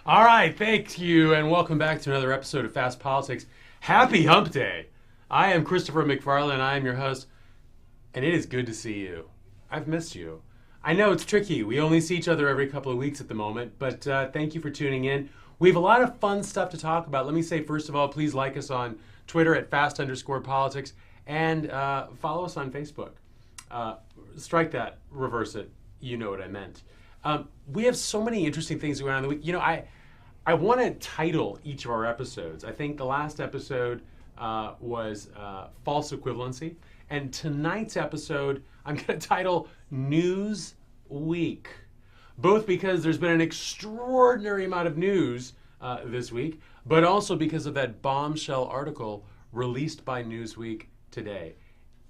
All right, thank you, and welcome back to another episode of Fast Politics. Happy Hump Day! I am Christopher McFarland, I am your host, and it is good to see you. I've missed you. I know it's tricky. We only see each other every couple of weeks at the moment, but thank you for tuning in. We have a lot of fun stuff to talk about. Let me say, first of all, please like us on Twitter at fast_politics and follow us on Facebook. Strike that, reverse it. You know what I meant. We have so many interesting things going on in the week. You know, I want to title each of our episodes. I think the last episode was false equivalency. And tonight's episode, I'm going to title News Week. Both because there's been an extraordinary amount of news this week, but also because of that bombshell article released by Newsweek today.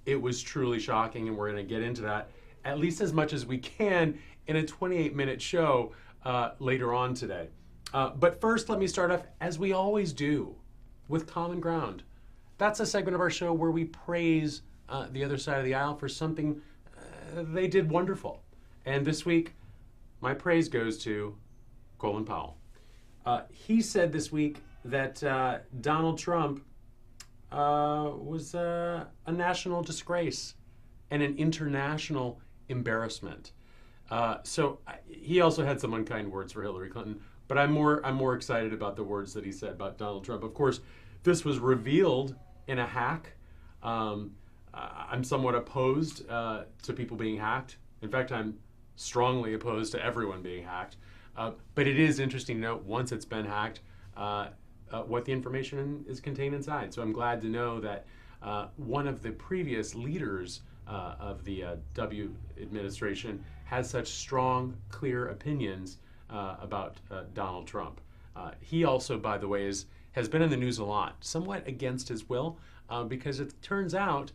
It was truly shocking, and we're going to get into that at least as much as we can in a 28-minute show later on today. But first, let me start off, as we always do, with Common Ground. That's a segment of our show where we praise the other side of the aisle for something they did wonderful. And this week, my praise goes to Colin Powell. He said this week that Donald Trump was a national disgrace and an international embarrassment. So he also had some unkind words for Hillary Clinton, but I'm more excited about the words that he said about Donald Trump. Of course, this was revealed in a hack. I'm somewhat opposed to people being hacked. In fact, I'm strongly opposed to everyone being hacked. But it is interesting to note, once it's been hacked, what the information is contained inside. So I'm glad to know that one of the previous leaders of the W administration has such strong, clear opinions about Donald Trump. He also, by the way, has been in the news a lot, somewhat against his will, because it turns out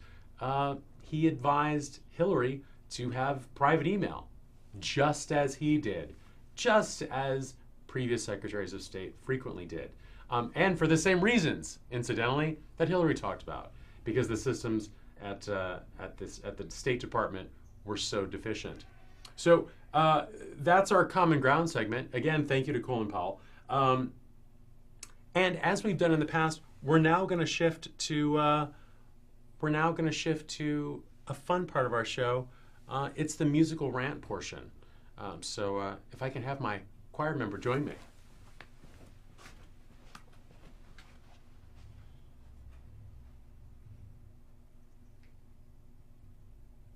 he advised Hillary to have private email, just as he did, just as previous secretaries of state frequently did. And for the same reasons, incidentally, that Hillary talked about, because the systems at the State Department were so deficient. So that's our Common Ground segment. Again, thank you to Colin Powell. And as we've done in the past, we're now going to shift to a fun part of our show. It's the musical rant portion. So if I can have my choir member join me.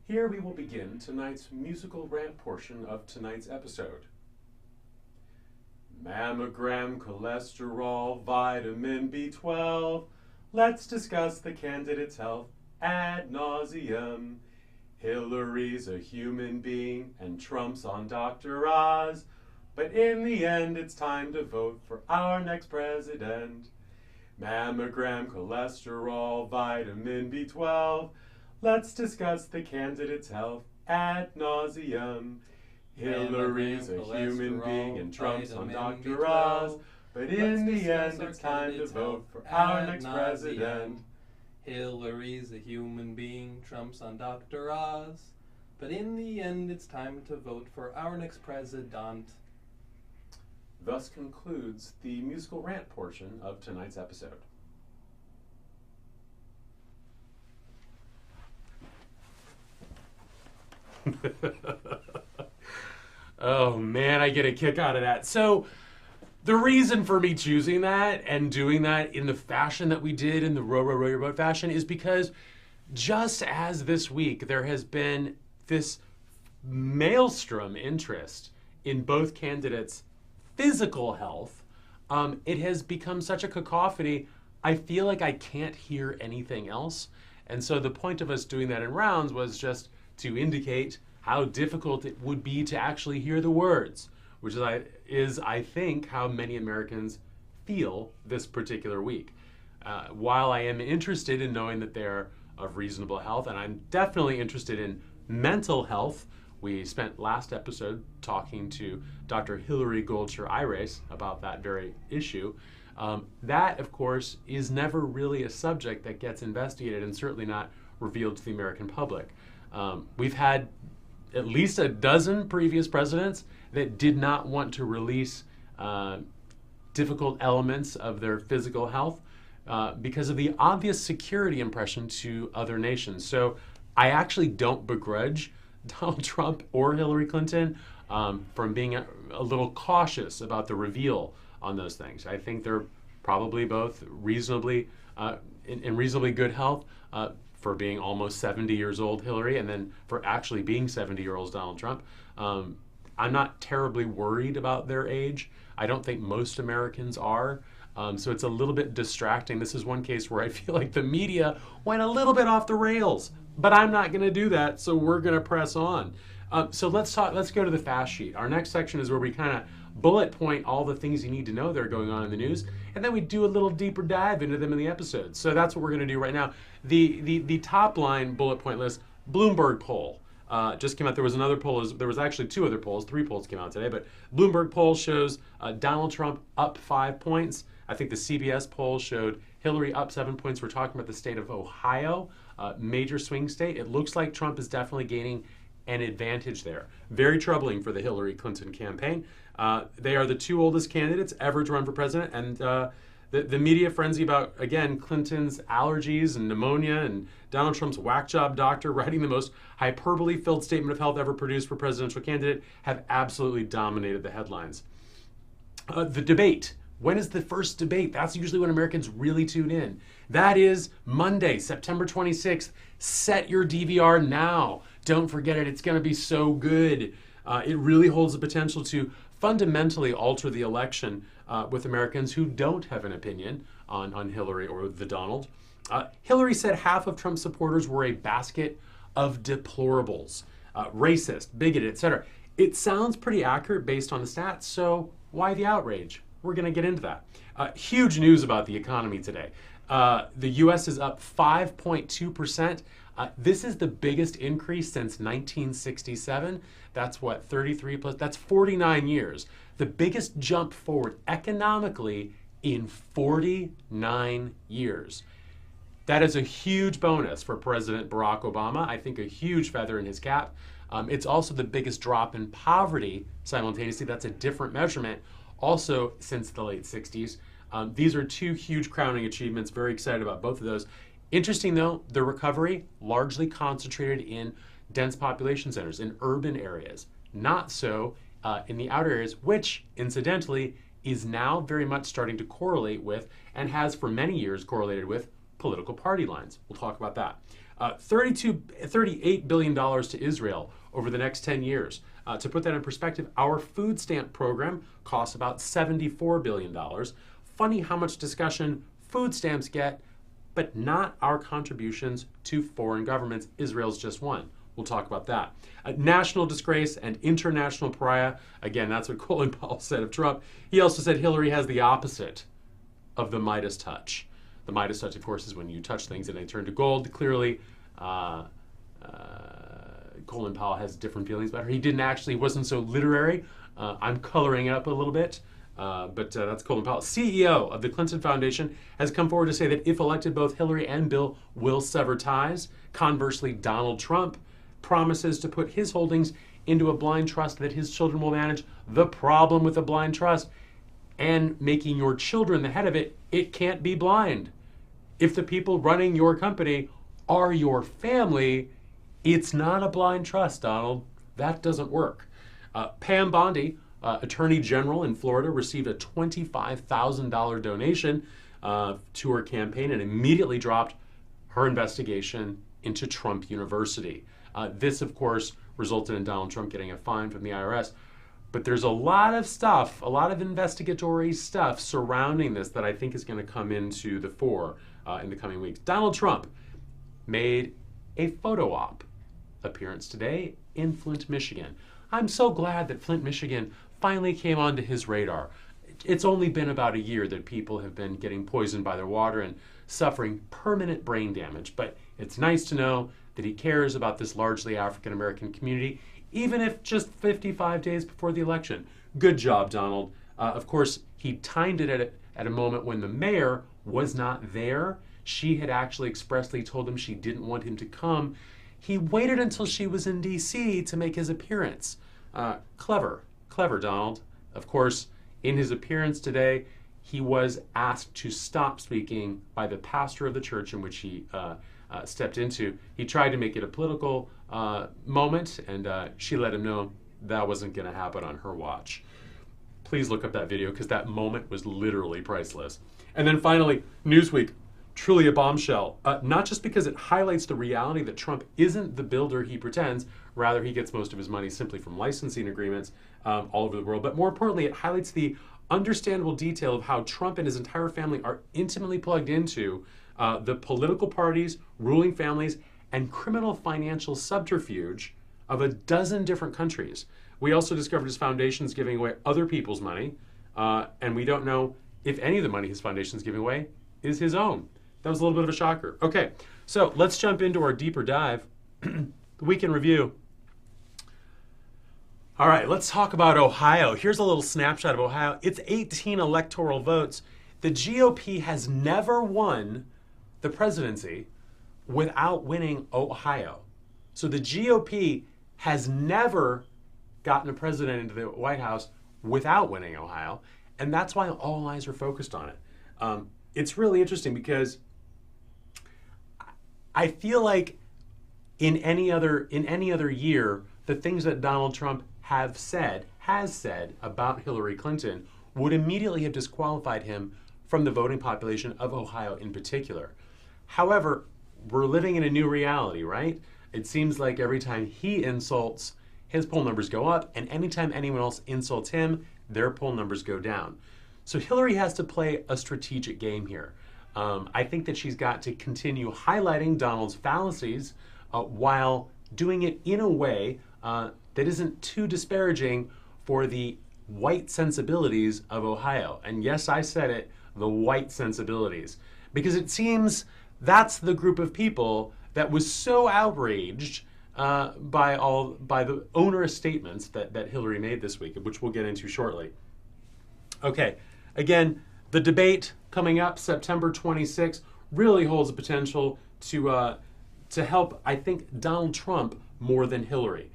Here we will begin tonight's musical rant portion of tonight's episode. Mammogram, cholesterol, vitamin B12. Let's discuss the candidate's health ad nauseum. Hillary's a human being and Trump's on Dr. Oz. But in the end, it's time to vote for our next president. Mammogram, cholesterol, vitamin B12. Let's discuss the candidate's health ad nauseum. Hillary's a human being and Trump's on Dr. Oz. But in the end, it's time to vote for our next president. Hillary's a human being, Trump's on Dr. Oz. But in the end, it's time to vote for our next president. Thus concludes the musical rant portion of tonight's episode. Oh man, I get a kick out of that. So the reason for me choosing that and doing that in the fashion that we did, in the row your boat fashion, is because just as this week there has been this maelstrom interest in both candidates' physical health, it has become such a cacophony, I feel like I can't hear anything else. And so the point of us doing that in rounds was just to indicate how difficult it would be to actually hear the words, which is I think, how many Americans feel this particular week. While I am interested in knowing that they're of reasonable health, and I'm definitely interested in mental health. We spent last episode talking to Dr. Hillary Goldshire-Irace about that very issue. That, of course, is never really a subject that gets investigated and certainly not revealed to the American public. We've had at least a dozen previous presidents that did not want to release difficult elements of their physical health because of the obvious security impression to other nations. So I actually don't begrudge Donald Trump or Hillary Clinton from being a little cautious about the reveal on those things. I think they're probably both reasonably in reasonably good health for being almost 70 years old, Hillary, and then for actually being 70-year-old Donald Trump. I'm not terribly worried about their age. I don't think most Americans are. So it's a little bit distracting. This is one case where I feel like the media went a little bit off the rails, but I'm not going to do that, so we're going to press on. So let's go to the fast sheet. Our next section is where we kind of bullet point all the things you need to know that are going on in the news, and then we do a little deeper dive into them in the episode. So that's what we're going to do right now. The top line bullet point list, Bloomberg poll. Just came out. There was another poll. There was actually 2 other polls. 3 polls came out today, but Bloomberg poll shows Donald Trump up 5 points. I think the CBS poll showed Hillary up 7 points. We're talking about the state of Ohio, major swing state. It looks like Trump is definitely gaining an advantage there. Very troubling for the Hillary Clinton campaign. They are the 2 oldest candidates ever to run for president, and the media frenzy about, again, Clinton's allergies and pneumonia and Donald Trump's whack job doctor writing the most hyperbole-filled statement of health ever produced for presidential candidate have absolutely dominated the headlines. The debate. When is the first debate? That's usually when Americans really tune in. That is Monday, September 26th. Set your DVR now. Don't forget it. It's going to be so good. It really holds the potential to fundamentally alter the election with Americans who don't have an opinion on Hillary or the Donald. Hillary said half of Trump supporters were a basket of deplorables, racist, bigoted, etc. It sounds pretty accurate based on the stats, so why the outrage? We're going to get into that. Huge news about the economy today. The U.S. is up 5.2%. This is the biggest increase since 1967. That's what, 33 plus, that's 49 years. The biggest jump forward economically in 49 years. That is a huge bonus for President Barack Obama. I think a huge feather in his cap. It's also the biggest drop in poverty simultaneously. That's a different measurement, also since the late 60s. These are 2 huge crowning achievements. Very excited about both of those. Interesting, though, the recovery largely concentrated in dense population centers, in urban areas. Not so in the outer areas, which, incidentally, is now very much starting to correlate with, and has for many years correlated with, political party lines. We'll talk about that. $38 billion to Israel over the next 10 years. To put that in perspective, our food stamp program costs about $74 billion. Funny how much discussion food stamps get, but not our contributions to foreign governments. Israel's just one. We'll talk about that. National disgrace and international pariah. Again, that's what Colin Powell said of Trump. He also said Hillary has the opposite of the Midas touch. The Midas touch, of course, is when you touch things and they turn to gold. Clearly, Colin Powell has different feelings about her. He wasn't so literary. I'm coloring it up a little bit. But that's Colin Powell. CEO of the Clinton Foundation has come forward to say that if elected, both Hillary and Bill will sever ties. Conversely, Donald Trump promises to put his holdings into a blind trust that his children will manage. The problem with a blind trust and making your children the head of it, it can't be blind. If the people running your company are your family, it's not a blind trust, Donald. That doesn't work. Pam Bondi, Attorney General in Florida, received a $25,000 donation to her campaign and immediately dropped her investigation into Trump University. This, of course, resulted in Donald Trump getting a fine from the IRS. But there's a lot of stuff, a lot of investigatory stuff surrounding this that I think is going to come into the fore in the coming weeks. Donald Trump made a photo op appearance today in Flint, Michigan. I'm so glad that Flint, Michigan finally came onto his radar. It's only been about a year that people have been getting poisoned by their water and suffering permanent brain damage, but it's nice to know that he cares about this largely African-American community, even if just 55 days before the election. Good job, Donald. Of course, he timed it at a moment when the mayor was not there. She had actually expressly told him she didn't want him to come. He waited until she was in D.C. to make his appearance. Clever, Donald. Of course, in his appearance today, he was asked to stop speaking by the pastor of the church in which he stepped into. He tried to make it a political moment, and she let him know that wasn't going to happen on her watch. Please look up that video because that moment was literally priceless. And then finally, Newsweek, truly a bombshell. Not just because it highlights the reality that Trump isn't the builder he pretends, rather he gets most of his money simply from licensing agreements all over the world, but more importantly, it highlights the understandable detail of how Trump and his entire family are intimately plugged into the political parties, ruling families, and criminal financial subterfuge of a dozen different countries. We also discovered his foundation's giving away other people's money, and we don't know if any of the money his foundation's giving away is his own. That was a little bit of a shocker. Okay, so let's jump into our deeper dive. The week in review. All right, let's talk about Ohio. Here's a little snapshot of Ohio. It's 18 electoral votes. The GOP has never won the presidency without winning Ohio. So the GOP has never gotten a president into the White House without winning Ohio, and that's why all eyes are focused on it. It's really interesting because I feel like in any other year, the things that Donald Trump has said about Hillary Clinton would immediately have disqualified him from the voting population of Ohio in particular. However, we're living in a new reality, right? It seems like every time he insults, his poll numbers go up, and anytime anyone else insults him, their poll numbers go down. So Hillary has to play a strategic game here. I think that she's got to continue highlighting Donald's fallacies while doing it in a way that isn't too disparaging for the white sensibilities of Ohio. And yes, I said it, the white sensibilities. Because it seems that's the group of people that was so outraged by the onerous statements that Hillary made this week, which we'll get into shortly. Okay, again, the debate coming up September 26th really holds the potential to help, I think, Donald Trump more than Hillary.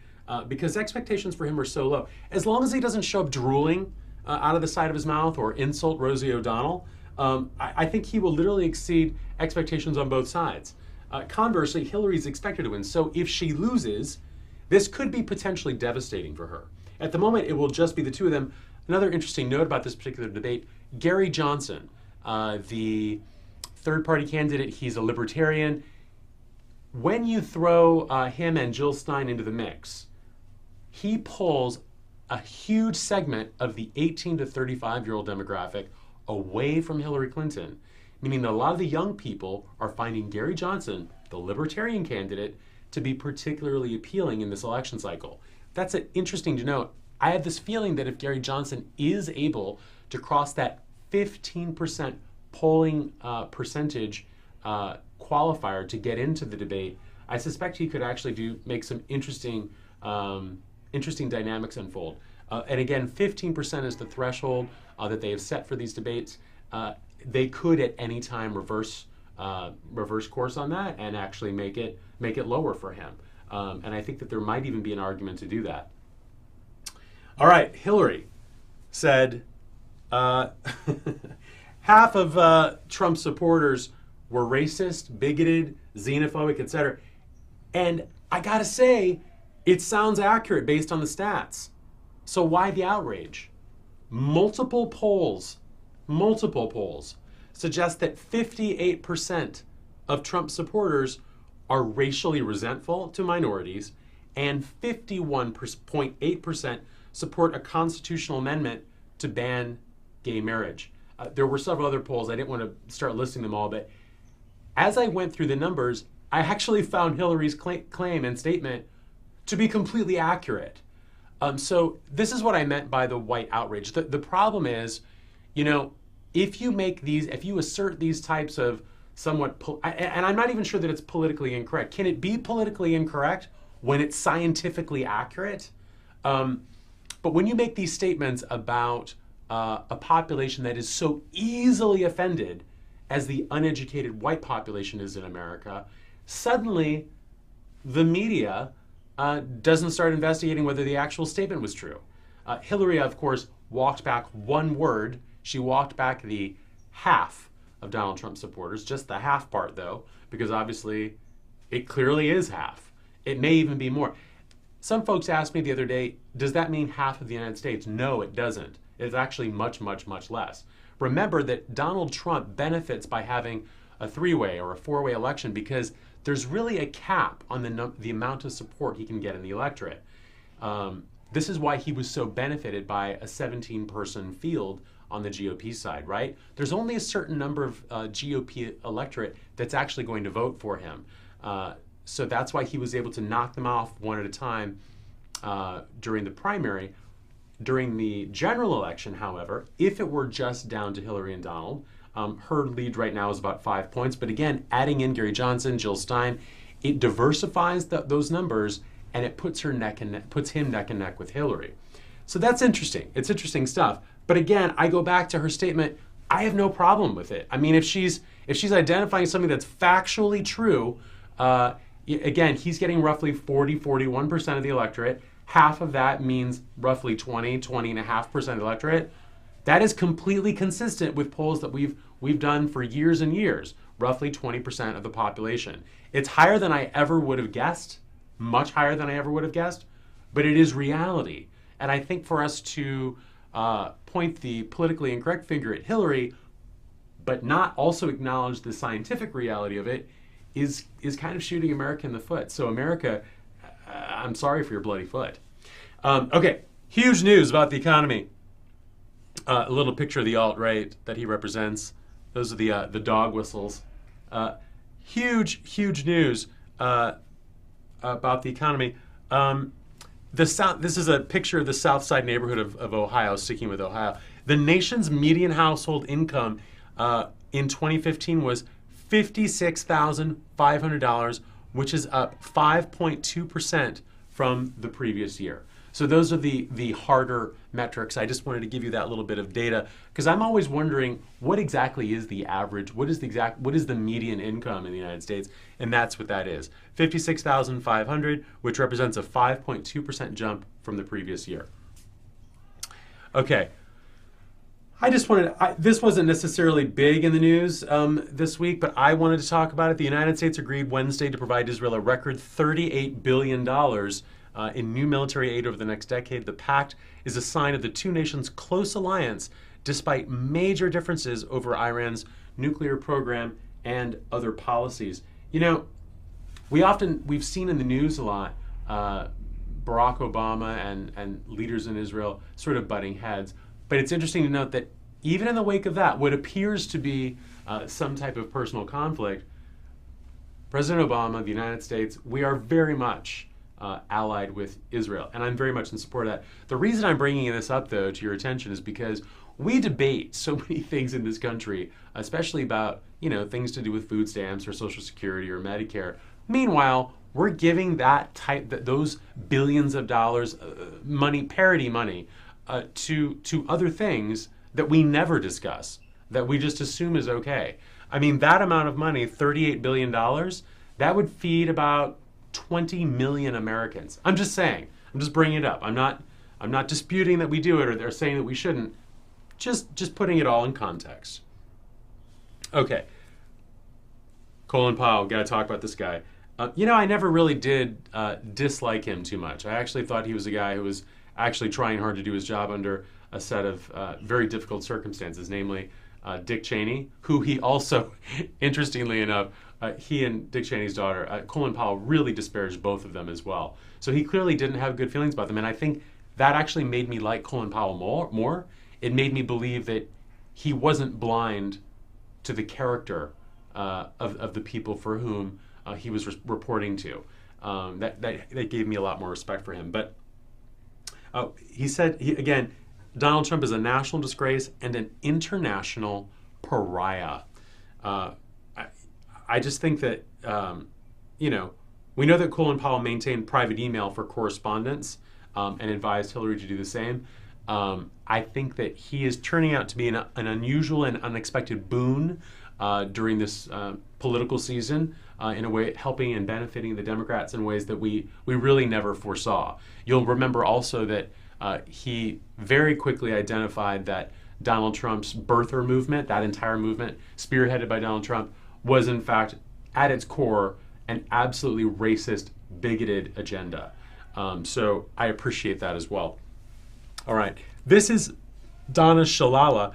Because expectations for him are so low. As long as he doesn't show up drooling out of the side of his mouth or insult Rosie O'Donnell, I think he will literally exceed expectations on both sides. Conversely, Hillary's expected to win, so if she loses, this could be potentially devastating for her. At the moment, it will just be the two of them. Another interesting note about this particular debate, Gary Johnson, the third-party candidate, he's a libertarian. When you throw him and Jill Stein into the mix, he pulls a huge segment of the 18 to 35-year-old demographic away from Hillary Clinton, meaning that a lot of the young people are finding Gary Johnson, the libertarian candidate, to be particularly appealing in this election cycle. That's interesting to note. I have this feeling that if Gary Johnson is able to cross that 15% polling percentage qualifier to get into the debate, I suspect he could actually make some interesting dynamics unfold. And again, 15% is the threshold that they have set for these debates. They could at any time reverse course on that and actually make it lower for him. And I think that there might even be an argument to do that. All right, Hillary said half of Trump's supporters were racist, bigoted, xenophobic, etc. And I gotta say, it sounds accurate based on the stats. So why the outrage? Multiple polls suggest that 58% of Trump supporters are racially resentful to minorities, and 51.8% support a constitutional amendment to ban gay marriage. There were several other polls. I didn't want to start listing them all, but as I went through the numbers, I actually found Hillary's claim and statement to be completely accurate. So this is what I meant by the white outrage. The problem is, if you assert these types of somewhat, and I'm not even sure that it's politically incorrect. Can it be politically incorrect when it's scientifically accurate? But when you make these statements about a population that is so easily offended as the uneducated white population is in America, suddenly the media doesn't start investigating whether the actual statement was true. Hillary, of course, walked back one word. She walked back the half of Donald Trump supporters, just the half part though, because obviously it clearly is half. It may even be more. Some folks asked me the other day, does that mean half of the United States? No, it doesn't. It's actually much, much, much less. Remember that Donald Trump benefits by having a three-way or a four-way election because there's really a cap on the amount of support he can get in the electorate. This is why he was so benefited by a 17-person field on the GOP side, right? There's only a certain number of GOP electorate that's actually going to vote for him. So that's why he was able to knock them off one at a time during the primary. During the general election, however, if it were just down to Hillary and Donald, her lead right now is about 5 points. But again, adding in Gary Johnson, Jill Stein, it diversifies those numbers and it puts him neck and neck with Hillary. So that's interesting. It's interesting stuff. But again, I go back to her statement. I have no problem with it. I mean, if she's identifying something that's factually true, again, he's getting roughly 41% of the electorate. Half of that means roughly 20.5% of the electorate. That is completely consistent with polls that we've done for years and years, roughly 20% of the population. It's higher than I ever would have guessed, much higher than I ever would have guessed, but it is reality. And I think for us to point the politically incorrect finger at Hillary, but not also acknowledge the scientific reality of it, is kind of shooting America in the foot. So America, I'm sorry for your bloody foot. Okay, huge news about the economy. A little picture of the alt-right that he represents. Those are the dog whistles. Huge news about the economy. This is a picture of the South Side neighborhood of Ohio, sticking with Ohio. The nation's median household income in 2015 was $56,500, which is up 5.2% from the previous year. So those are the harder metrics. I just wanted to give you that little bit of data because I'm always wondering what exactly is the average, what is the median income in the United States, and that's what that is. 56,500, which represents a 5.2% jump from the previous year. Okay. I just wanted, this wasn't necessarily big in the news this week, but I wanted to talk about it. The United States agreed Wednesday to provide Israel a record $38 billion in new military aid over the next decade. The pact is a sign of the two nations' close alliance, despite major differences over Iran's nuclear program and other policies. You know, we've seen in the news a lot Barack Obama and leaders in Israel sort of butting heads. But it's interesting to note that even in the wake of that, what appears to be some type of personal conflict, President Obama, the United States, we are very much allied with Israel. And I'm very much in support of that. The reason I'm bringing this up, though, to your attention is because we debate so many things in this country, especially about, things to do with food stamps or Social Security or Medicare. Meanwhile, we're giving those billions of dollars parity money, to other things that we never discuss, that we just assume is okay. I mean, that amount of money, $38 billion, that would feed about 20 million Americans. I'm just saying. I'm just bringing it up. I'm not disputing that we do it or they're saying that we shouldn't. Just putting it all in context. Okay. Colin Powell, got to talk about this guy. I never really did dislike him too much. I actually thought he was a guy who was actually trying hard to do his job under a set of very difficult circumstances, namely Dick Cheney, who he also, interestingly enough, he and Dick Cheney's daughter, Colin Powell, really disparaged both of them as well. So he clearly didn't have good feelings about them, and I think that actually made me like Colin Powell more. It made me believe that he wasn't blind to the character of the people for whom he was reporting to. That gave me a lot more respect for him. But he said, again, Donald Trump is a national disgrace and an international pariah. I just think that, we know that Colin Powell maintained private email for correspondence and advised Hillary to do the same. I think that he is turning out to be an unusual and unexpected boon during this political season, in a way helping and benefiting the Democrats in ways that we really never foresaw. You'll remember also that he very quickly identified that Donald Trump's birther movement, that entire movement spearheaded by Donald Trump, was in fact at its core an absolutely racist, bigoted agenda. So I appreciate that as well. All right, this is Donna Shalala.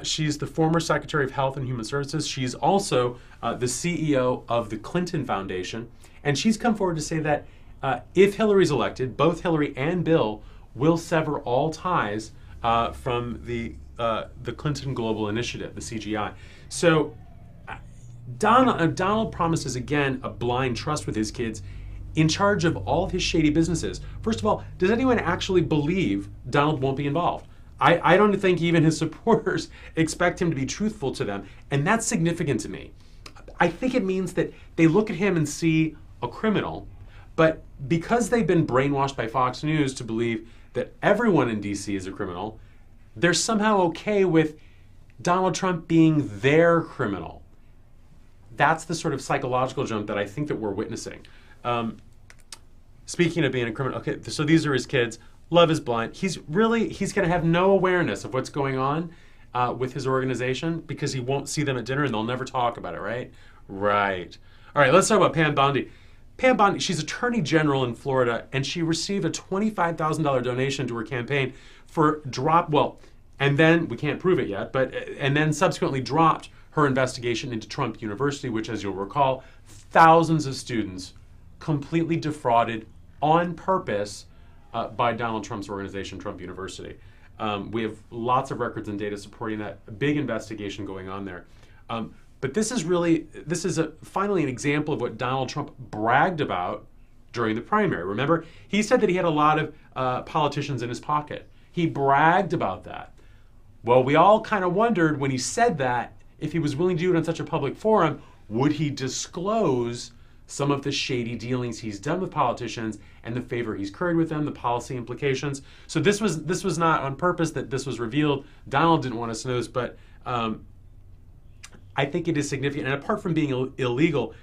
She's the former Secretary of Health and Human Services. She's also the CEO of the Clinton Foundation. And she's come forward to say that if Hillary's elected, both Hillary and Bill will sever all ties from the Clinton Global Initiative, the CGI. So Donald promises, again, a blind trust with his kids in charge of all of his shady businesses. First of all, does anyone actually believe Donald won't be involved? I don't think even his supporters expect him to be truthful to them, and that's significant to me. I think it means that they look at him and see a criminal, but because they've been brainwashed by Fox News to believe that everyone in DC is a criminal, they're somehow okay with Donald Trump being their criminal. That's the sort of psychological jump that I think that we're witnessing. Speaking of being a criminal, okay, so these are his kids. Love is blind. He's going to have no awareness of what's going on with his organization because he won't see them at dinner and they'll never talk about it, right? Right. All right, let's talk about Pam Bondi. Pam Bondi, she's Attorney General in Florida, and she received a $25,000 donation to her campaign for and then, we can't prove it yet, and then subsequently dropped her investigation into Trump University, which, as you'll recall, thousands of students completely defrauded on purpose by Donald Trump's organization, Trump University. We have lots of records and data supporting that, a big investigation going on there. But this is finally an example of what Donald Trump bragged about during the primary. Remember, he said that he had a lot of politicians in his pocket. He bragged about that. Well, we all kind of wondered when he said that, if he was willing to do it on such a public forum, would he disclose some of the shady dealings he's done with politicians and the favor he's curried with them, the policy implications. So this was not on purpose that this was revealed. Donald didn't want us to know this, but I think it is significant. And apart from being illegal,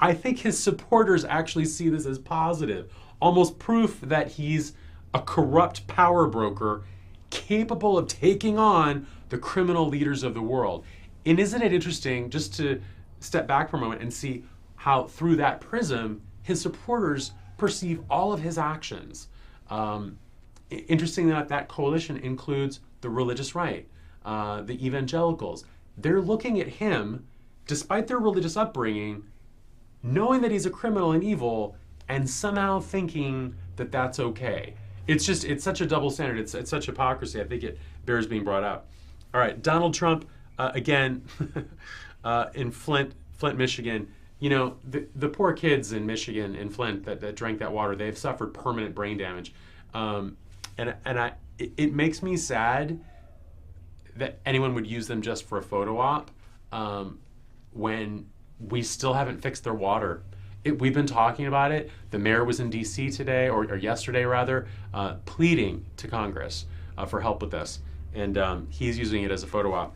I think his supporters actually see this as positive, almost proof that he's a corrupt power broker capable of taking on the criminal leaders of the world. And isn't it interesting just to step back for a moment and see how through that prism, his supporters perceive all of his actions. Interesting that coalition includes the religious right, the evangelicals. They're looking at him, despite their religious upbringing, knowing that he's a criminal and evil, and somehow thinking that that's okay. It's such a double standard. It's such hypocrisy. I think it bears being brought out. All right, Donald Trump, again, in Flint, Michigan. You know, the poor kids in Michigan, in Flint, that drank that water, they've suffered permanent brain damage. It makes me sad that anyone would use them just for a photo op when we still haven't fixed their water. We've been talking about it. The mayor was in D.C. today, or yesterday rather, pleading to Congress for help with this. And he's using it as a photo op.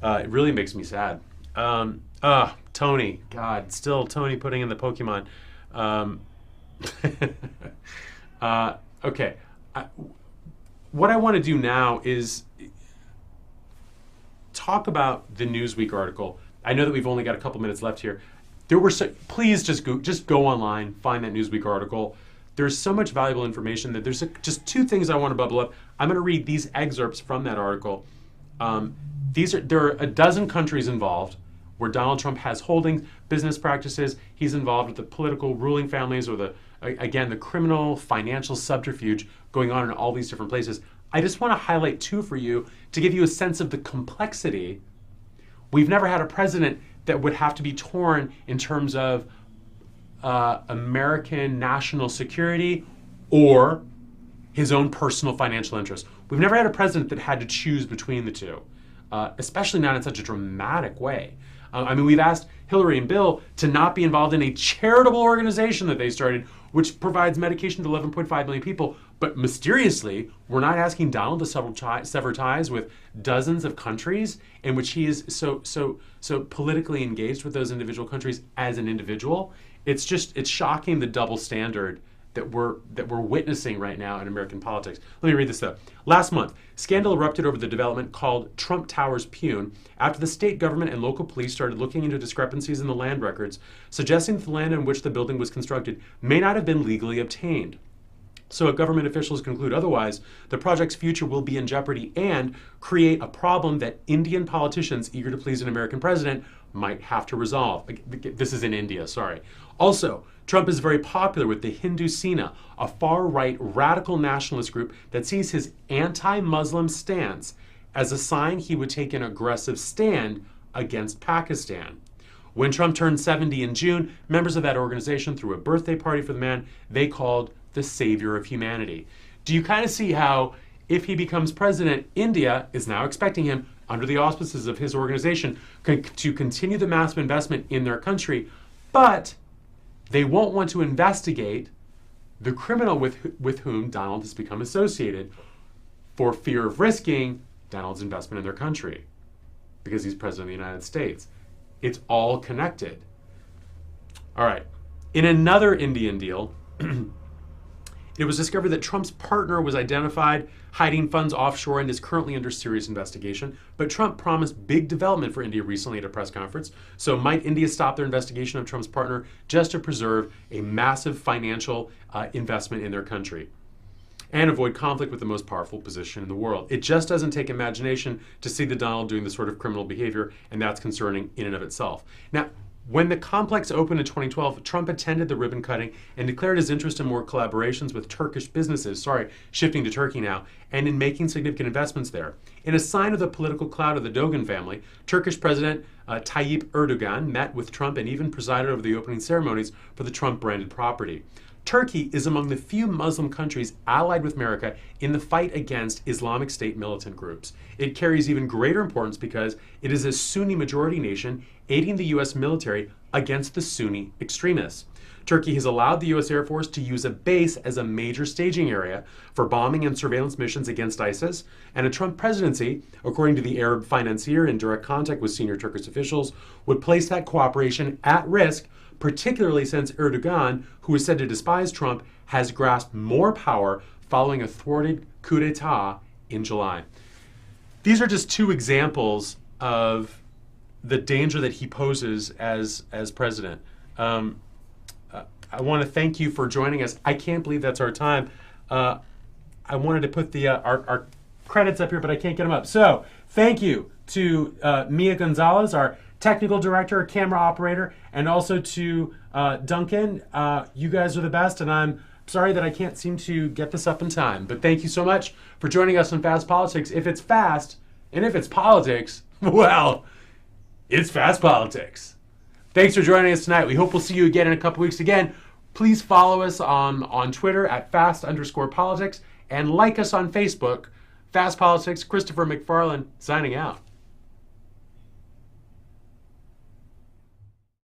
It really makes me sad. Tony, God, still Tony putting in the Pokemon. Okay. What I want to do now is talk about the Newsweek article. I know that we've only got a couple minutes left here. Please just go online, find that Newsweek article. There's so much valuable information that there's just two things I want to bubble up. I'm going to read these excerpts from that article. There are a dozen countries involved where Donald Trump has holdings, business practices. He's involved with the political ruling families or the criminal financial subterfuge going on in all these different places. I just want to highlight two for you to give you a sense of the complexity. We've never had a president that would have to be torn in terms of American national security or his own personal financial interests. We've never had a president that had to choose between the two, especially not in such a dramatic way. We've asked Hillary and Bill to not be involved in a charitable organization that they started, which provides medication to 11.5 million people. But mysteriously, we're not asking Donald to sever ties with dozens of countries in which he is so politically engaged with those individual countries as an individual. It's shocking the double standard that we're witnessing right now in American politics. Let me read this though. Last month, scandal erupted over the development called Trump Towers Pune after the state government and local police started looking into discrepancies in the land records, suggesting that the land on which the building was constructed may not have been legally obtained. So if government officials conclude otherwise, the project's future will be in jeopardy and create a problem that Indian politicians eager to please an American president might have to resolve. This is in India, sorry. Also, Trump is very popular with the Hindu Sena, a far-right radical nationalist group that sees his anti-Muslim stance as a sign he would take an aggressive stand against Pakistan. When Trump turned 70 in June, members of that organization threw a birthday party for the man they called the savior of humanity. Do you kind of see how, if he becomes president, India is now expecting him, under the auspices of his organization, to continue the massive investment in their country, but they won't want to investigate the criminal with whom Donald has become associated for fear of risking Donald's investment in their country because he's president of the United States. It's all connected. All right. In another Indian deal, it was discovered that Trump's partner was identified hiding funds offshore and is currently under serious investigation. But Trump promised big development for India recently at a press conference. So might India stop their investigation of Trump's partner just to preserve a massive financial investment in their country and avoid conflict with the most powerful position in the world? It just doesn't take imagination to see the Donald doing this sort of criminal behavior, and that's concerning in and of itself. Now, when the complex opened in 2012, Trump attended the ribbon cutting and declared his interest in more collaborations with Turkish businesses, shifting to Turkey now, and in making significant investments there. In a sign of the political clout of the Dogan family, Turkish President Tayyip Erdogan met with Trump and even presided over the opening ceremonies for the Trump-branded property. Turkey is among the few Muslim countries allied with America in the fight against Islamic State militant groups. It carries even greater importance because it is a Sunni majority nation aiding the U.S. military against the Sunni extremists. Turkey has allowed the U.S. Air Force to use a base as a major staging area for bombing and surveillance missions against ISIS, and a Trump presidency, according to the Arab financier in direct contact with senior Turkish officials, would place that cooperation at risk, particularly since Erdogan, who is said to despise Trump, has grasped more power following a thwarted coup d'etat in July. These are just two examples of the danger that he poses as president. I want to thank you for joining us. I can't believe that's our time. I wanted to put our credits up here, but I can't get them up. So thank you to Mia Gonzalez, our technical director, camera operator, and also to Duncan. You guys are the best, and I'm sorry that I can't seem to get this up in time. But thank you so much for joining us on Fast Politics. If it's fast, and if it's politics, well, it's Fast Politics. Thanks for joining us tonight. We hope we'll see you again in a couple weeks. Again, please follow us on Twitter at @fast_politics and like us on Facebook. Fast Politics, Christopher McFarland signing out.